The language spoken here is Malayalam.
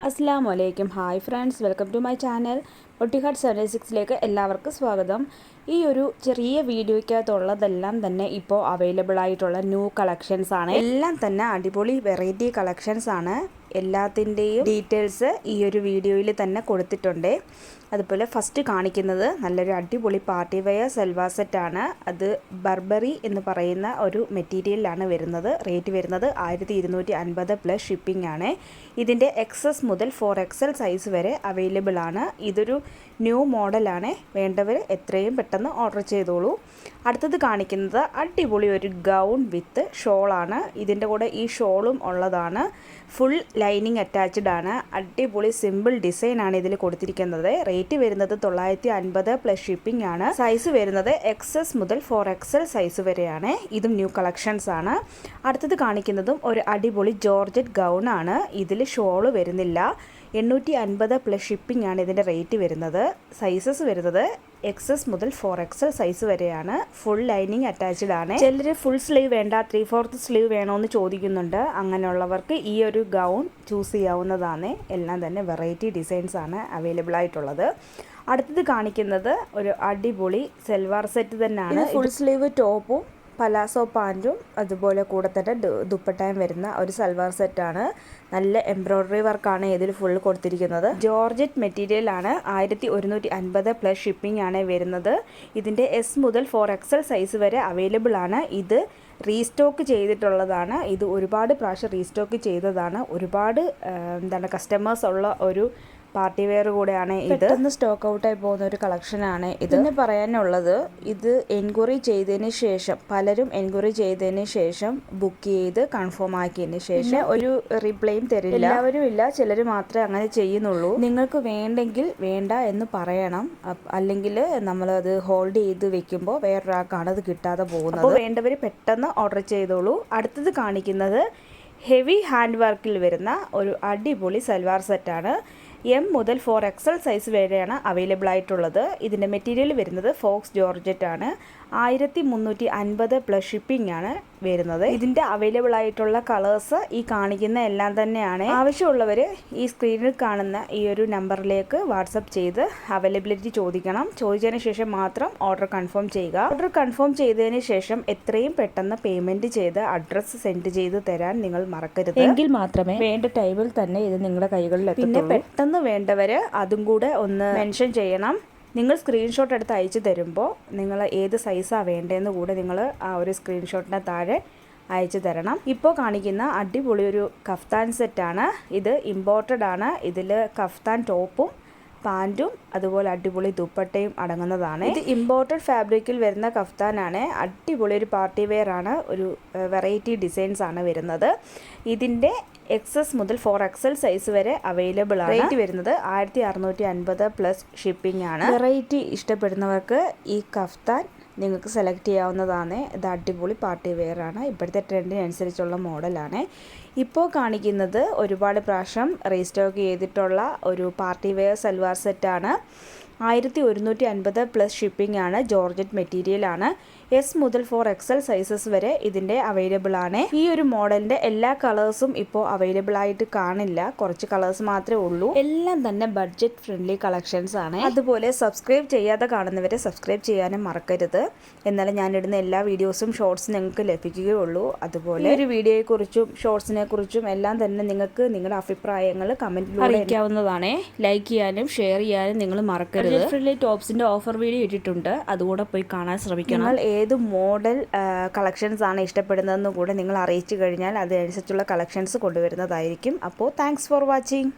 അസ്സലാമു അലൈക്കും. Hi friends, welcome to my channel. ഒട്ടിഹാർട്ട് 76ലേക്ക് എല്ലാവർക്കും സ്വാഗതം. ഈ ഒരു ചെറിയ വീഡിയോയ്ക്കകത്തുള്ളതെല്ലാം തന്നെ ഇപ്പോൾ അവൈലബിൾ ആയിട്ടുള്ള ന്യൂ കളക്ഷൻസ് ആണ്. എല്ലാം തന്നെ അടിപൊളി വെറൈറ്റി കളക്ഷൻസ് ആണ്. എല്ലാത്തിൻ്റെയും ഡീറ്റെയിൽസ് ഈ ഒരു വീഡിയോയിൽ തന്നെ കൊടുത്തിട്ടുണ്ട്. അതുപോലെ ഫസ്റ്റ് കാണിക്കുന്നത് നല്ലൊരു അടിപൊളി പാർട്ടി വെയർ സൽവാർ സെറ്റാണ്. അത് ബർബറി എന്ന് പറയുന്ന ഒരു മെറ്റീരിയലിലാണ് വരുന്നത്. റേറ്റ് വരുന്നത് 1250 പ്ലസ് ഷിപ്പിംഗ് ആണ്. ഇതിൻ്റെ XS മുതൽ 4XL സൈസ് വരെ അവൈലബിൾ ആണ്. ഇതൊരു ന്യൂ മോഡലാണ്. വേണ്ടവർ എത്രയും പെട്ടെന്ന് ഓർഡർ ചെയ്തോളൂ. അടുത്തത് കാണിക്കുന്നത് അടിപൊളി ഒരു ഗൗൺ വിത്ത് ഷോളാണ്. ഇതിൻ്റെ കൂടെ ഈ ഷോളും ഉള്ളതാണ്. ഫുൾ ലൈനിങ് അറ്റാച്ച്ഡ് ആണ്. അടിപൊളി സിമ്പിൾ ഡിസൈൻ ആണ് ഇതിൽ കൊടുത്തിരിക്കുന്നത്. റേറ്റ് വരുന്നത് 950 പ്ലസ് ഷിപ്പിംഗ് ആണ്. സൈസ് വരുന്നത് XS മുതൽ 4XL സൈസ് വരെയാണ്. ഇതും ന്യൂ കളക്ഷൻസ് ആണ്. അടുത്തത് കാണിക്കുന്നതും ഒരു അടിപൊളി ജോർജറ്റ് ഗൗൺ ആണ്. ഇതിൽ ഷോള് വരുന്നില്ല. 850 പ്ലസ് ഷിപ്പിംഗ് ആണ് ഇതിൻ്റെ റേറ്റ് വരുന്നത്. സൈസസ് വരുന്നത് XS മുതൽ 4XL സൈസ് വരെയാണ്. ഫുൾ ലൈനിങ് അറ്റാച്ച്ഡ് ആണ്. ചിലർ ഫുൾ സ്ലീവ് വേണ്ട 3/4 സ്ലീവ് വേണമെന്ന് ചോദിക്കുന്നുണ്ട്. അങ്ങനെയുള്ളവർക്ക് ഈ ഒരു ഗൗൺ ചൂസ് ചെയ്യാവുന്നതാണ്. എല്ലാം തന്നെ വെറൈറ്റി ഡിസൈൻസ് ആണ് അവൈലബിൾ ആയിട്ടുള്ളത്. അടുത്തത് കാണിക്കുന്നത് ഒരു അടിപൊളി സൽവാർ സെറ്റ് തന്നെയാണ്. ഫുൾ സ്ലീവ് ടോപ്പും പലാസോ പാൻറ്റും അതുപോലെ കൂടെ തന്നെ ദുപ്പട്ടയും വരുന്ന ഒരു സൽവാർ സെറ്റാണ്. നല്ല എംബ്രോയ്ഡറി വർക്കാണ് ഇതിൽ ഫുൾ കൊടുത്തിരിക്കുന്നത്. ജോർജറ്റ് മെറ്റീരിയൽ ആണ്. 1150 പ്ലസ് ഷിപ്പിംഗ് ആണ് വരുന്നത്. ഇതിൻ്റെ S മുതൽ 4XL സൈസ് വരെ അവൈലബിൾ ആണ്. ഇത് റീസ്റ്റോക്ക് ചെയ്തിട്ടുള്ളതാണ്. ഇത് ഒരുപാട് പ്രാവശ്യം റീസ്റ്റോക്ക് ചെയ്തതാണ്. ഒരുപാട് കസ്റ്റമേഴ്സ് ഉള്ള ഒരു പാർട്ടി വെയർ കൂടെയാണ്. ഇത് പെട്ടെന്ന് സ്റ്റോക്ക് ഔട്ടായി പോകുന്ന ഒരു കളക്ഷനാണ്. ഇതിന് പറയാനുള്ളത്, ഇത് എൻക്വയറി ചെയ്തതിന് ശേഷം പലരും എൻക്വയറി ചെയ്തതിന് ശേഷം ബുക്ക് ചെയ്ത് കൺഫേം ആക്കിയതിന് ശേഷം ഒരു റിപ്ലൈയും തരില്ല. എല്ലാവരും ഇല്ല, ചിലർ മാത്രമേ അങ്ങനെ ചെയ്യുന്നുള്ളൂ. നിങ്ങൾക്ക് വേണ്ടെങ്കിൽ വേണ്ട എന്ന് പറയണം. അല്ലെങ്കിൽ നമ്മളത് ഹോൾഡ് ചെയ്ത് വെക്കുമ്പോൾ വേറൊരാൾക്കാണ് അത് കിട്ടാതെ പോകുന്നത്. അപ്പോൾ വേണ്ടവർ പെട്ടെന്ന് ഓർഡർ ചെയ്തോളൂ. അടുത്തത് കാണിക്കുന്നത് ഹെവി ഹാൻഡ് വർക്കിൽ വരുന്ന ഒരു അടിപൊളി സൽവാർ സെറ്റാണ്. M മുതൽ 4XL സൈസ് വരെയാണ് അവൈലബിൾ ആയിട്ടുള്ളത്. ഇതിൻ്റെ മെറ്റീരിയൽ വരുന്നത് ഫോക്സ് ജോർജറ്റ് ആണ്. 1350 പ്ലസ് ഷിപ്പിംഗ് ആണ് വരുന്നത്. ഇതിൻ്റെ അവൈലബിൾ ആയിട്ടുള്ള കളേഴ്സ് ഈ കാണിക്കുന്ന എല്ലാം തന്നെയാണ്. ആവശ്യമുള്ളവർ ഈ സ്ക്രീനിൽ കാണുന്ന ഈ ഒരു നമ്പറിലേക്ക് വാട്സപ്പ് ചെയ്ത് അവൈലബിലിറ്റി ചോദിക്കണം. ചോദിച്ചതിന് ശേഷം മാത്രം ഓർഡർ കൺഫേം ചെയ്യുക. ഓർഡർ കൺഫേം ചെയ്തതിന് ശേഷം എത്രയും പെട്ടെന്ന് പേയ്മെൻറ്റ് ചെയ്ത് അഡ്രസ്സ് സെൻഡ് ചെയ്ത് തരാൻ നിങ്ങൾ മറക്കരുത്. എങ്കിൽ മാത്രമേ വേണ്ട ടൈമിൽ തന്നെ ഇത് നിങ്ങളുടെ കൈകളിൽ എത്തുള്ളൂ. പിന്നെ പെട്ടെന്ന് വേണ്ടവർ അതും കൂടെ ഒന്ന് മെൻഷൻ ചെയ്യണം. നിങ്ങൾ സ്ക്രീൻഷോട്ട് എടുത്ത് അയച്ചു തരുമ്പോൾ നിങ്ങൾ ഏത് സൈസാണ് വേണ്ടതെന്ന് കൂടെ നിങ്ങൾ ആ ഒരു സ്ക്രീൻഷോട്ടിന് താഴെ അയച്ചു തരണം. ഇപ്പോൾ കാണിക്കുന്ന അടിപൊളി ഒരു കഫ്താൻ സെറ്റാണ്. ഇത് ഇമ്പോർട്ടഡ് ആണ്. ഇതിൽ കഫ്താൻ ടോപ്പും പാൻറ്റും അതുപോലെ അടിപൊളി ദുപ്പട്ടയും അടങ്ങുന്നതാണ്. ഇത് ഇമ്പോർട്ടഡ് ഫാബ്രിക്കിൽ വരുന്ന കഫ്താനാണ്. അടിപൊളി ഒരു പാർട്ടി വെയർ ആണ്. ഒരു വെറൈറ്റി ഡിസൈൻസ് ആണ് വരുന്നത്. ഇതിൻ്റെ XS മുതൽ 4XL സൈസ് വരെ അവൈലബിൾ ആണ്. റേറ്റ് വരുന്നത് 1650 പ്ലസ് ഷിപ്പിംഗ് ആണ്. വെറൈറ്റി ഇഷ്ടപ്പെടുന്നവർക്ക് ഈ കഫ്താൻ നിങ്ങൾക്ക് സെലക്ട് ചെയ്യാവുന്നതാണ്. ഇത് അടിപൊളി പാർട്ടി വെയർ ആണ്. ഇപ്പോഴത്തെ ട്രെൻഡിനനുസരിച്ചുള്ള മോഡലാണ്. ഇപ്പോൾ കാണിക്കുന്നത് ഒരുപാട് പ്രാവശ്യം റീസ്റ്റോക്ക് ചെയ്തിട്ടുള്ള ഒരു പാർട്ടി വെയർ സൽവാർ സെറ്റാണ്. 1150 പ്ലസ് ഷിപ്പിംഗ് ആണ്. ജോർജറ്റ് മെറ്റീരിയൽ ആണ്. S മുതൽ 4XL സൈസസ് വരെ ഇതിൻ്റെ അവൈലബിൾ ആണ്. ഈ ഒരു മോഡലിൻ്റെ എല്ലാ കളേഴ്സും ഇപ്പോൾ അവൈലബിൾ ആയിട്ട് കാണില്ല. കുറച്ച് കളേഴ്സ് മാത്രമേ ഉള്ളൂ. എല്ലാം തന്നെ ബഡ്ജറ്റ് ഫ്രണ്ട്ലി കളക്ഷൻസ് ആണ്. അതുപോലെ സബ്സ്ക്രൈബ് ചെയ്യാതെ കാണുന്നവരെ സബ്സ്ക്രൈബ് ചെയ്യാനും മറക്കരുത്. എന്നാലും ഞാനിടുന്ന എല്ലാ വീഡിയോസും ഷോർട്സ് നിങ്ങൾക്ക് ലഭിക്കുകയുള്ളൂ. അതുപോലെ ഒരു വീഡിയോയെക്കുറിച്ചും ഷോർട്സിനെ കുറിച്ചും എല്ലാം തന്നെ നിങ്ങൾക്ക് നിങ്ങളുടെ അഭിപ്രായങ്ങൾ കമൻറ്റിലൂടെ അറിയിക്കാവുന്നതാണ്. ലൈക്ക് ചെയ്യാനും ഷെയർ ചെയ്യാനും നിങ്ങൾ മറക്കരുത്. ബഡ്ജറ്റ് ഫ്രണ്ട്ലി ടോപ്സിൻ്റെ ഓഫർ വീഡിയോ ഇട്ടിട്ടുണ്ട്. അതുകൂടെ പോയി കാണാൻ ശ്രമിക്കണം. നിങ്ങൾ ഏത് മോഡൽ കളക്ഷൻസ് ആണ് ഇഷ്ടപ്പെടുന്നതെന്ന് കൂടെ നിങ്ങൾ അറിയിച്ചു കഴിഞ്ഞാൽ അതനുസരിച്ചുള്ള കളക്ഷൻസ് കൊണ്ടുവരുന്നതായിരിക്കും. അപ്പോൾ താങ്ക്സ് ഫോർ വാച്ചിങ്.